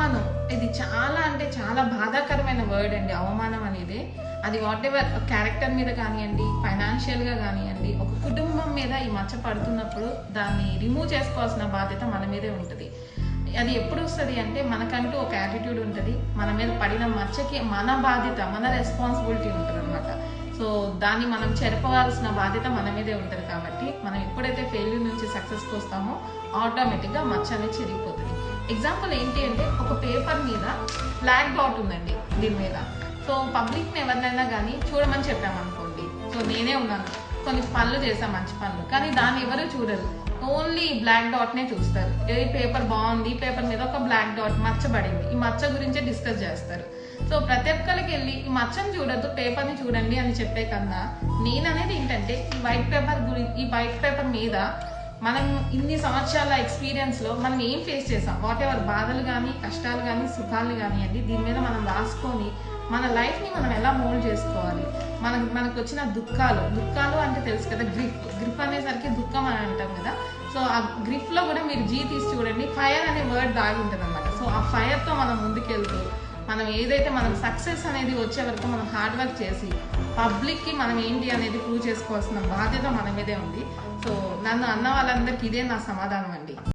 అవమానం ఇది చాలా అంటే చాలా బాధాకరమైన వర్డ్ అండి. అవమానం అనేది అది వాట్ ఎవర్ క్యారెక్టర్ మీద కానివ్వండి, ఫైనాన్షియల్గా కానివ్వండి, ఒక కుటుంబం మీద ఈ మచ్చ పడుతున్నప్పుడు దాన్ని రిమూవ్ చేసుకోవాల్సిన బాధ్యత మన మీదే ఉంటుంది. అది ఎప్పుడు వస్తుంది అంటే మనకంటూ ఒక యాటిట్యూడ్ ఉంటుంది. మన మీద పడిన మచ్చకి మన బాధ్యత, మన రెస్పాన్సిబిలిటీ ఉంటుంది అనమాట. సో దాన్ని మనం చెరపవలసిన బాధ్యత మన మీదే ఉంటుంది. కాబట్టి మనం ఎప్పుడైతే ఫెయిల్యూర్ నుంచి సక్సెస్కి వస్తామో ఆటోమేటిక్గా మచ్చ అనేది చెరిగిపోతుంది. ఎగ్జాంపుల్ ఏంటి అంటే ఒక పేపర్ మీద బ్లాక్ డాట్ ఉందండి దీని మీద. సో పబ్లిక్ని ఎవరినైనా కానీ చూడమని చెప్పామనుకోండి, సో నేనే ఉన్నాను, కొన్ని పనులు చేశాను మంచి పనులు, కానీ దాన్ని ఎవరు చూడరు, ఓన్లీ బ్లాక్ డాట్నే చూస్తారు. ఏ పేపర్ బాగుంది, ఈ పేపర్ మీద ఒక బ్లాక్ డాట్ మచ్చబడింది, ఈ మచ్చ గురించే డిస్కస్ చేస్తారు. సో ప్రతి ఒక్కరికి వెళ్ళి ఈ మచ్చని చూడద్దు, పేపర్ని చూడండి అని చెప్పే కన్నా నేననేది ఏంటంటే ఈ వైట్ పేపర్ మీద మనం ఇన్ని సంవత్సరాల ఎక్స్పీరియన్స్లో మనం ఏం ఫేస్ చేసాం, వాట్ ఎవర్ బాధలు కానీ, కష్టాలు కానీ, సుఖాలు కానివ్వండి, దీని మీద మనం రాసుకొని మన లైఫ్ని మనం ఎలా మోల్డ్ చేసుకోవాలి. మనకు వచ్చిన దుఃఖాలు అంటే తెలుసు కదా, గ్రిప్ అనేసరికి దుఃఖం అని అంటాం కదా. సో ఆ గ్రిప్లో కూడా మీరు జీ తీసి చూడండి, ఫైర్ అనే వర్డ్ దాగి ఉంటుంది అనమాట. సో ఆ ఫైర్తో మనం ముందుకెళ్తూ మనం ఏదైతే మనం సక్సెస్ అనేది వచ్చే వరకు మనం హార్డ్ వర్క్ చేసి పబ్లిక్కి మనం ఏంటి అనేది ప్రూవ్ చేసుకోవాల్సిన బాధ్యత మన మీదే ఉంది. సో నన్ను అన్న వాళ్ళందరికీ ఇదే నా సమాధానం అండి.